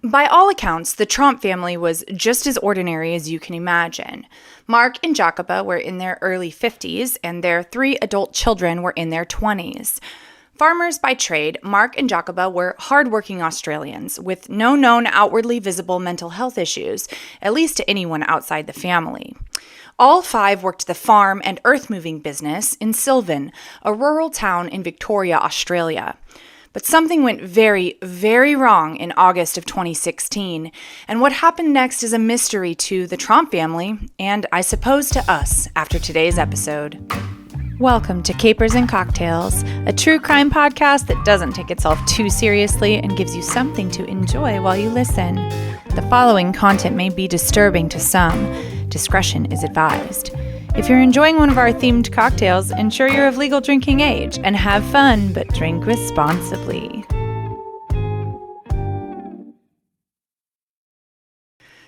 By all accounts, the Tromp family was just as ordinary as you can imagine. Marc and Jacoba were in their early 50s, and their 3 adult children were in their 20s. Farmers by trade, Marc and Jacoba were hardworking Australians with no known outwardly visible mental health issues, at least to anyone outside the family. All 5 worked the farm and earth-moving business in Silvan, a rural town in Victoria, Australia. But something went very, very wrong in August of 2016, and what happened next is a mystery to the Tromp family, and I suppose to us after today's episode. Welcome to Capers and Cocktails, a true crime podcast that doesn't take itself too seriously and gives you something to enjoy while you listen. The following content may be disturbing to some. Discretion is advised. If you're enjoying one of our themed cocktails, ensure you're of legal drinking age and have fun, but drink responsibly.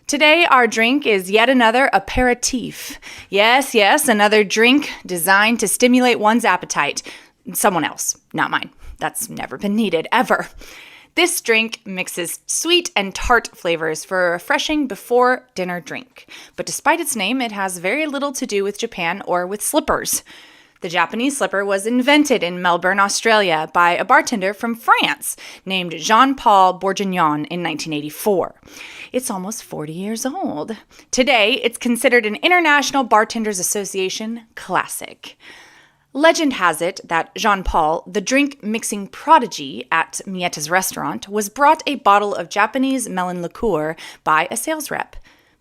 Today, our drink is yet another aperitif. Yes, another drink designed to stimulate one's appetite. Someone else, not mine. That's never been needed, ever. This drink mixes sweet and tart flavors for a refreshing before-dinner drink. But despite its name, it has very little to do with Japan or with slippers. The Japanese slipper was invented in Melbourne, Australia by a bartender from France named Jean-Paul Bourguignon in 1984. It's almost 40 years old. Today, it's considered an International Bartenders Association classic. Legend has it that Jean-Paul, the drink-mixing prodigy at Mietta's restaurant, was brought a bottle of Japanese melon liqueur by a sales rep.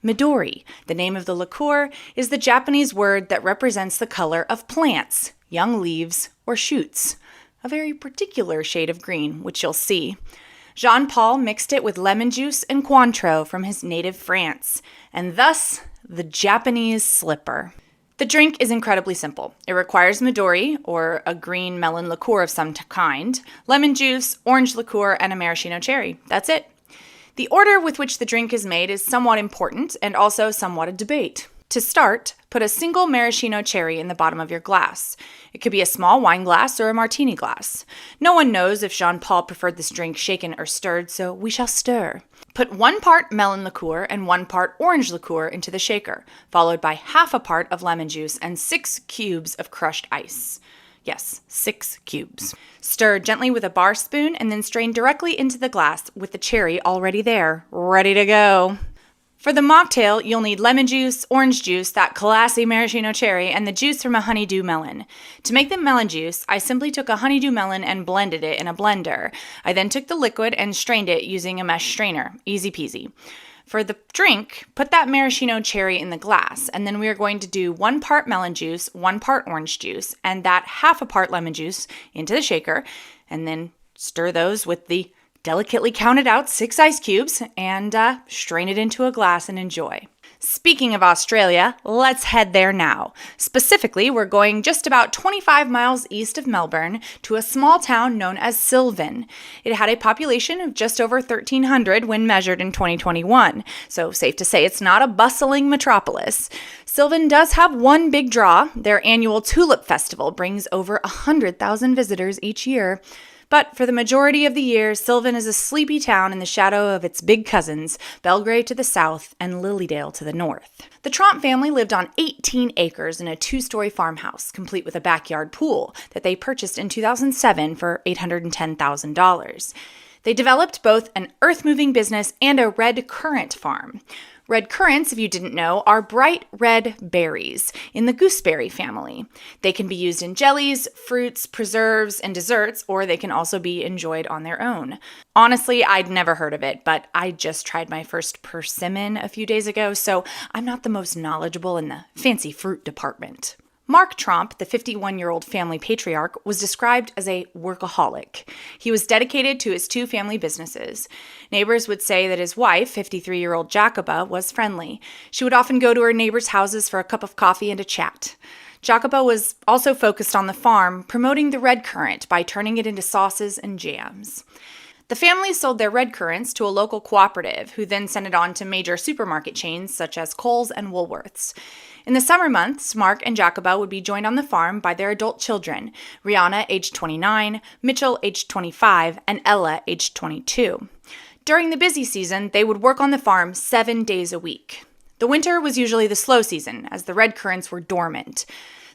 Midori, the name of the liqueur, is the Japanese word that represents the color of plants, young leaves, or shoots. A very particular shade of green, which you'll see. Jean-Paul mixed it with lemon juice and Cointreau from his native France, and thus the Japanese slipper. The drink is incredibly simple. It requires Midori, or a green melon liqueur of some kind, lemon juice, orange liqueur, and a maraschino cherry. That's it. The order with which the drink is made is somewhat important and also somewhat a debate. To start, put a single maraschino cherry in the bottom of your glass. It could be a small wine glass or a martini glass. No one knows if Jean-Paul preferred this drink shaken or stirred, so we shall stir. Put 1 part melon liqueur and 1 part orange liqueur into the shaker, followed by half a part of lemon juice and 6 cubes of crushed ice. Yes, 6 cubes. Stir gently with a bar spoon and then strain directly into the glass with the cherry already there, ready to go. For the mocktail, you'll need lemon juice, orange juice, that classy maraschino cherry, and the juice from a honeydew melon. To make the melon juice, I simply took a honeydew melon and blended it in a blender. I then took the liquid and strained it using a mesh strainer. Easy peasy. For the drink, put that maraschino cherry in the glass, and then we are going to do 1 part melon juice, 1 part orange juice, and that half a part lemon juice into the shaker, and then stir those with the delicately counted out 6 ice cubes, and strain it into a glass and enjoy. Speaking of Australia, let's head there now. Specifically, we're going just about 25 miles east of Melbourne to a small town known as Silvan. It had a population of just over 1,300 when measured in 2021, so safe to say it's not a bustling metropolis. Silvan does have one big draw. Their annual Tulip Festival brings over 100,000 visitors each year. But for the majority of the year, Silvan is a sleepy town in the shadow of its big cousins, Belgrave to the south and Lilydale to the north. The Tromp family lived on 18 acres in a 2-story farmhouse, complete with a backyard pool, that they purchased in 2007 for $810,000. They developed both an earth-moving business and a red currant farm. Red currants, if you didn't know, are bright red berries in the gooseberry family. They can be used in jellies, fruits, preserves, and desserts, or they can also be enjoyed on their own. Honestly, I'd never heard of it, but I just tried my first persimmon a few days ago, so I'm not the most knowledgeable in the fancy fruit department. Marc Tromp, the 51-year-old family patriarch, was described as a workaholic. He was dedicated to his 2 family businesses. Neighbors would say that his wife, 53-year-old Jacoba, was friendly. She would often go to her neighbors' houses for a cup of coffee and a chat. Jacoba was also focused on the farm, promoting the red currant by turning it into sauces and jams. The family sold their red currants to a local cooperative, who then sent it on to major supermarket chains such as Kohl's and Woolworths. In the summer months, Marc and Jacoba would be joined on the farm by their adult children, Rihanna, aged 29, Mitchell, aged 25, and Ella, aged 22. During the busy season, they would work on the farm 7 days a week. The winter was usually the slow season, as the red currants were dormant.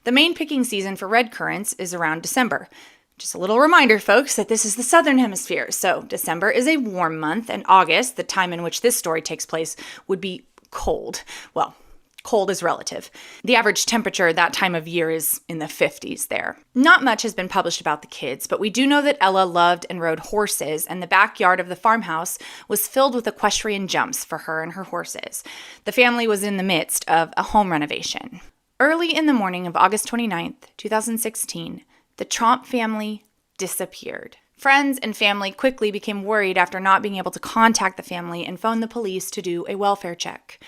The main picking season for red currants is around December. Just a little reminder, folks, that this is the southern hemisphere, so December is a warm month, and August, the time in which this story takes place, would be cold. Well, cold is relative. The average temperature that time of year is in the 50s there. Not much has been published about the kids, but we do know that Ella loved and rode horses, and the backyard of the farmhouse was filled with equestrian jumps for her and her horses. The family was in the midst of a home renovation. Early in the morning of August 29th, 2016, the Tromp family disappeared. Friends and family quickly became worried after not being able to contact the family and phoned the police to do a welfare check.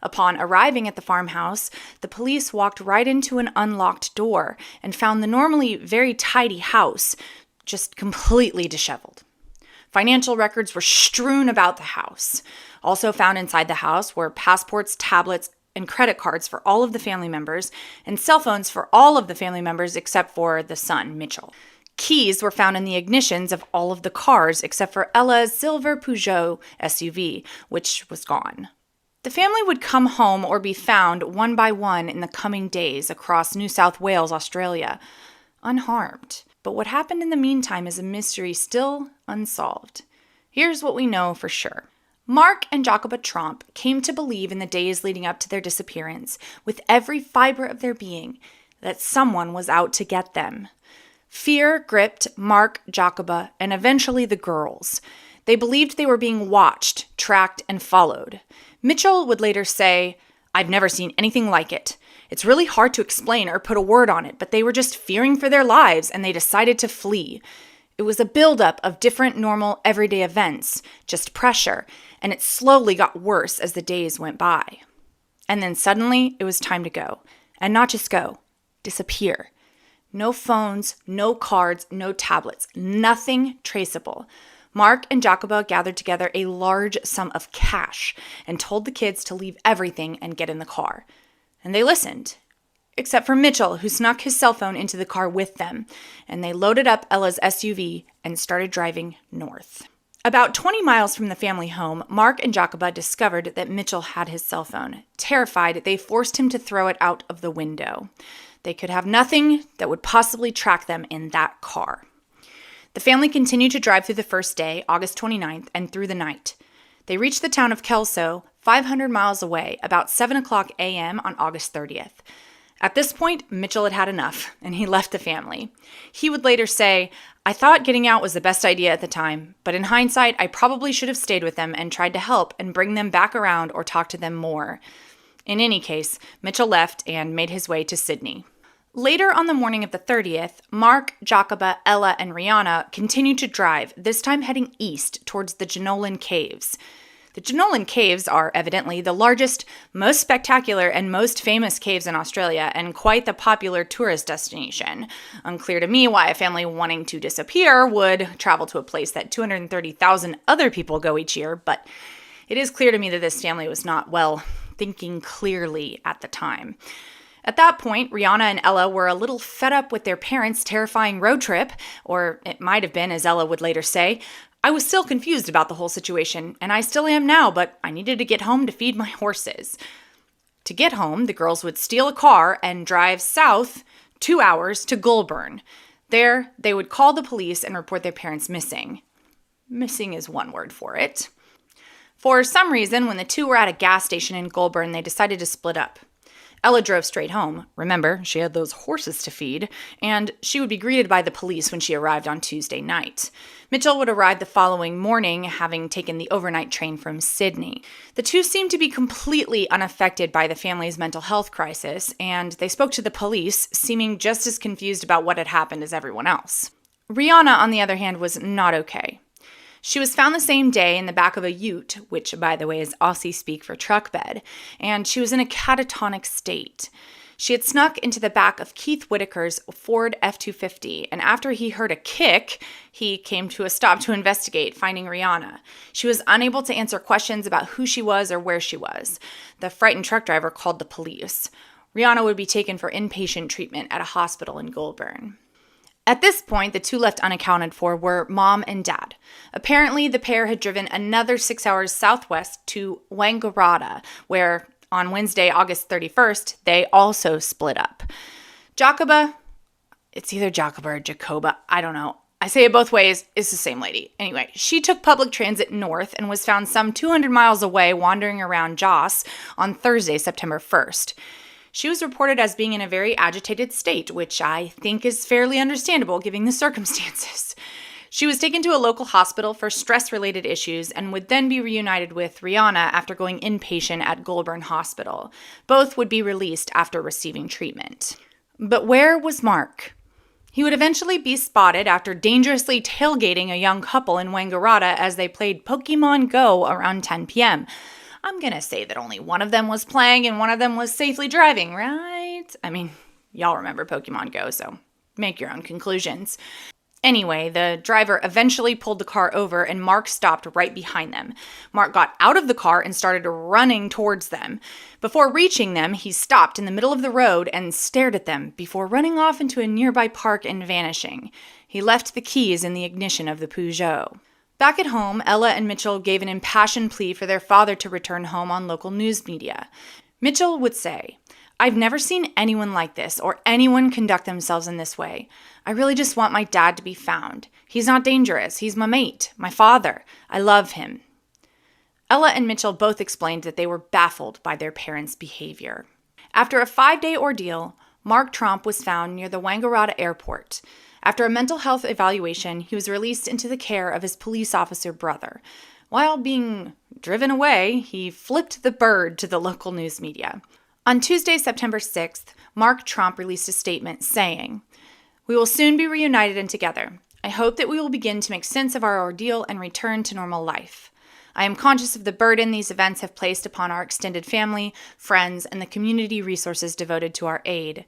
Upon arriving at the farmhouse, the police walked right into an unlocked door and found the normally very tidy house just completely disheveled. Financial records were strewn about the house. Also found inside the house were passports, tablets, and credit cards for all of the family members, and cell phones for all of the family members except for the son, Mitchell. Keys were found in the ignitions of all of the cars except for Ella's silver Peugeot SUV, which was gone. The family would come home or be found one by one in the coming days across New South Wales, Australia, unharmed. But what happened in the meantime is a mystery still unsolved. Here's what we know for sure. Marc and Jacoba Tromp came to believe in the days leading up to their disappearance, with every fiber of their being, that someone was out to get them. Fear gripped Marc, Jacoba, and eventually the girls. They believed they were being watched, tracked, and followed. Mitchell would later say, "I've never seen anything like it. It's really hard to explain or put a word on it, but they were just fearing for their lives and they decided to flee. It was a buildup of different normal everyday events, just pressure, and it slowly got worse as the days went by. And then suddenly it was time to go. And not just go, disappear. No phones, no cards, no tablets, nothing traceable. Marc and Jacoba gathered together a large sum of cash and told the kids to leave everything and get in the car. And they listened. Except for Mitchell, who snuck his cell phone into the car with them, and they loaded up Ella's SUV and started driving north. About 20 miles from the family home, Marc and Jacoba discovered that Mitchell had his cell phone. Terrified, they forced him to throw it out of the window. They could have nothing that would possibly track them in that car. The family continued to drive through the first day, August 29th, and through the night. They reached the town of Kelso, 500 miles away, about 7 o'clock a.m. on August 30th. At this point, Mitchell had had enough, and he left the family. He would later say, "I thought getting out was the best idea at the time, but in hindsight, I probably should have stayed with them and tried to help and bring them back around or talk to them more." In any case, Mitchell left and made his way to Sydney. Later on the morning of the 30th, Marc, Jacoba, Ella, and Rihanna continued to drive, this time heading east towards the Jenolan Caves. The Jenolan Caves are evidently the largest, most spectacular, and most famous caves in Australia, and quite the popular tourist destination. Unclear to me why a family wanting to disappear would travel to a place that 230,000 other people go each year, but it is clear to me that this family was not, well, thinking clearly at the time. At that point, Rihanna and Ella were a little fed up with their parents' terrifying road trip, or it might have been, as Ella would later say, "I was still confused about the whole situation, and I still am now, but I needed to get home to feed my horses." To get home, the girls would steal a car and drive south 2 hours to Goulburn. There, they would call the police and report their parents missing. Missing is one word for it. For some reason, when the two were at a gas station in Goulburn, they decided to split up. Ella drove straight home. Remember, she had those horses to feed, and she would be greeted by the police when she arrived on Tuesday night. Mitchell would arrive the following morning, having taken the overnight train from Sydney. The two seemed to be completely unaffected by the family's mental health crisis, and they spoke to the police, seeming just as confused about what had happened as everyone else. Rihanna, on the other hand, was not okay. She was found the same day in the back of a ute, which, by the way, is Aussie speak for truck bed, and she was in a catatonic state. She had snuck into the back of Keith Whitaker's Ford F-250, and after he heard a kick, he came to a stop to investigate, finding Rihanna. She was unable to answer questions about who she was or where she was. The frightened truck driver called the police. Rihanna would be taken for inpatient treatment at a hospital in Goulburn. At this point, the two left unaccounted for were mom and dad. Apparently, the pair had driven another 6 hours southwest to Wangaratta, where on Wednesday, August 31st, they also split up. Jacoba, it's either Jacoba or Jacoba, I don't know. I say it both ways, it's the same lady. Anyway, she took public transit north and was found some 200 miles away wandering around Jos on Thursday, September 1st. She was reported as being in a very agitated state, which I think is fairly understandable given the circumstances. She was taken to a local hospital for stress-related issues and would then be reunited with Rihanna after going inpatient at Goulburn Hospital. Both would be released after receiving treatment. But where was Marc? He would eventually be spotted after dangerously tailgating a young couple in Wangaratta as they played Pokemon Go around 10 p.m. I'm gonna say that only one of them was playing and one of them was safely driving, right? I mean, y'all remember Pokemon Go, so make your own conclusions. Anyway, the driver eventually pulled the car over and Marc stopped right behind them. Marc got out of the car and started running towards them. Before reaching them, he stopped in the middle of the road and stared at them before running off into a nearby park and vanishing. He left the keys in the ignition of the Peugeot. Back at home, Ella and Mitchell gave an impassioned plea for their father to return home on local news media. Mitchell would say, "I've never seen anyone like this or anyone conduct themselves in this way. I really just want my dad to be found. He's not dangerous. He's my mate, my father. I love him." Ella and Mitchell both explained that they were baffled by their parents' behavior. After a 5-day ordeal, Marc Tromp was found near the Wangaratta airport. After a mental health evaluation, he was released into the care of his police officer brother. While being driven away, he flipped the bird to the local news media. On Tuesday, September 6th, Marc Tromp released a statement saying, "We will soon be reunited and together. I hope that we will begin to make sense of our ordeal and return to normal life. I am conscious of the burden these events have placed upon our extended family, friends, and the community resources devoted to our aid.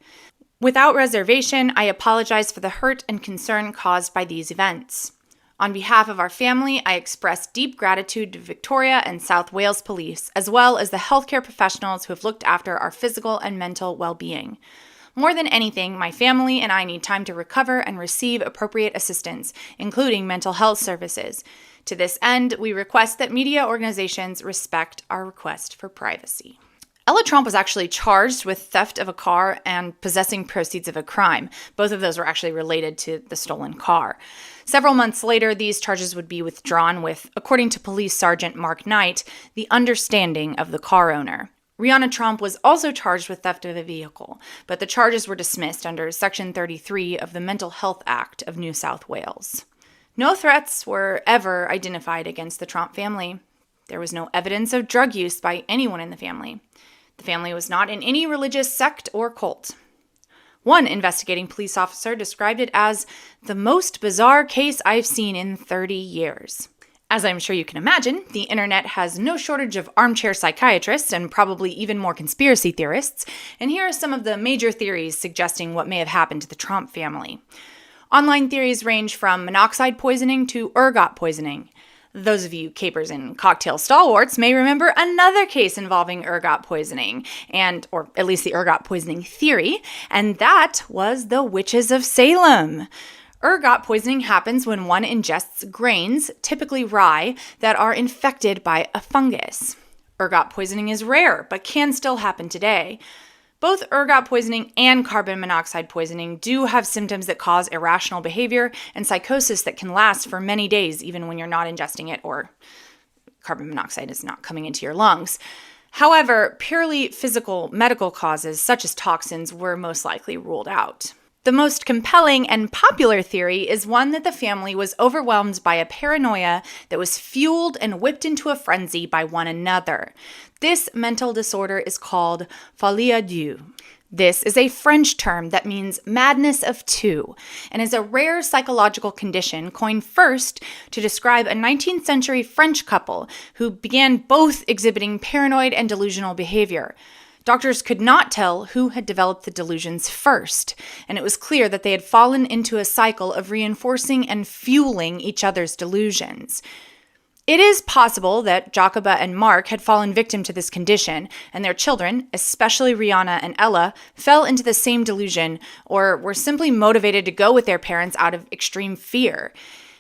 Without reservation, I apologize for the hurt and concern caused by these events. On behalf of our family, I express deep gratitude to Victoria and South Wales Police, as well as the healthcare professionals who have looked after our physical and mental well-being. More than anything, my family and I need time to recover and receive appropriate assistance, including mental health services. To this end, we request that media organizations respect our request for privacy." Ella Tromp was actually charged with theft of a car and possessing proceeds of a crime. Both of those were actually related to the stolen car. Several months later, these charges would be withdrawn with, according to Police Sergeant Mark Knight, the understanding of the car owner. Rihanna Tromp was also charged with theft of a vehicle, but the charges were dismissed under Section 33 of the Mental Health Act of New South Wales. No threats were ever identified against the Tromp family. There was no evidence of drug use by anyone in the family. The family was not in any religious sect or cult. One investigating police officer described it as the most bizarre case I've seen in 30 years. As I'm sure you can imagine, the internet has no shortage of armchair psychiatrists and probably even more conspiracy theorists, and here are some of the major theories suggesting what may have happened to the Tromp family. Online theories range from monoxide poisoning to ergot poisoning. Those of you capers and cocktail stalwarts may remember another case involving ergot poisoning, or at least the ergot poisoning theory, and that was the witches of Salem. Ergot poisoning happens when one ingests grains, typically rye, that are infected by a fungus. Ergot poisoning is rare, but can still happen today. Both ergot poisoning and carbon monoxide poisoning do have symptoms that cause irrational behavior and psychosis that can last for many days even when you're not ingesting it or carbon monoxide is not coming into your lungs. However, purely physical medical causes such as toxins were most likely ruled out. The most compelling and popular theory is one that the family was overwhelmed by a paranoia that was fueled and whipped into a frenzy by one another. This mental disorder is called folie à deux. This is a French term that means madness of two and is a rare psychological condition coined first to describe a 19th century French couple who began both exhibiting paranoid and delusional behavior. Doctors could not tell who had developed the delusions first, and it was clear that they had fallen into a cycle of reinforcing and fueling each other's delusions. It is possible that Jacoba and Marc had fallen victim to this condition, and their children, especially Rihanna and Ella, fell into the same delusion or were simply motivated to go with their parents out of extreme fear.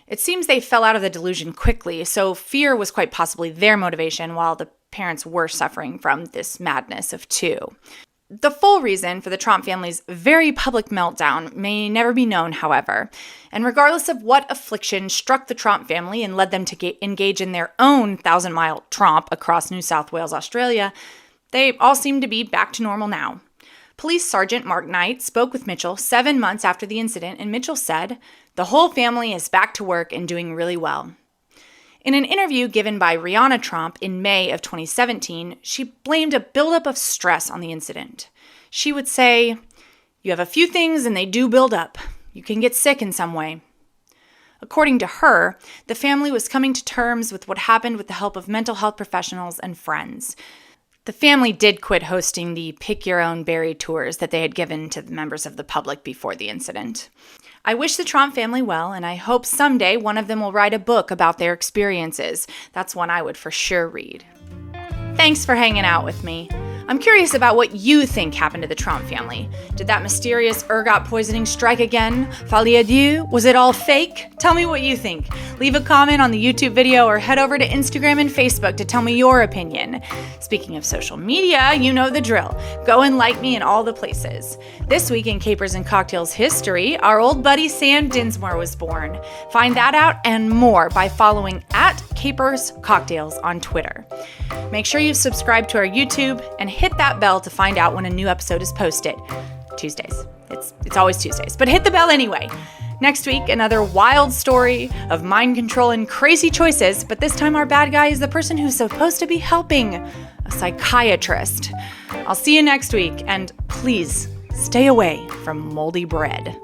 It seems they fell out of the delusion quickly, so fear was quite possibly their motivation while the parents were suffering from this madness of two. The full reason for the Tromp family's very public meltdown may never be known, however, and regardless of what affliction struck the Tromp family and led them to engage in their own 1,000-mile tromp across New South Wales, Australia, they all seem to be back to normal now. Police Sergeant Mark Knight spoke with Mitchell 7 months after the incident, and Mitchell said, "The whole family is back to work and doing really well." In an interview given by Rihanna Tromp in May of 2017, she blamed a buildup of stress on the incident. She would say, "You have a few things and they do build up. You can get sick in some way." According to her, the family was coming to terms with what happened with the help of mental health professionals and friends. The family did quit hosting the pick-your-own-berry tours that they had given to the members of the public before the incident. I wish the Tromp family well, and I hope someday one of them will write a book about their experiences. That's one I would for sure read. Thanks for hanging out with me. I'm curious about what you think happened to the Tromp family. Did that mysterious ergot poisoning strike again? Folie à deux? Was it all fake? Tell me what you think. Leave a comment on the YouTube video or head over to Instagram and Facebook to tell me your opinion. Speaking of social media, you know the drill. Go and like me in all the places. This week in Capers and Cocktails history, our old buddy Sam Dinsmore was born. Find that out and more by following @Capers Cocktails on Twitter. Make sure you subscribe to our YouTube and hit that bell to find out when a new episode is posted. Tuesdays. It's always Tuesdays, but hit the bell anyway. Next week, another wild story of mind control and crazy choices, but this time our bad guy is the person who's supposed to be helping, a psychiatrist. I'll see you next week, and please stay away from moldy bread.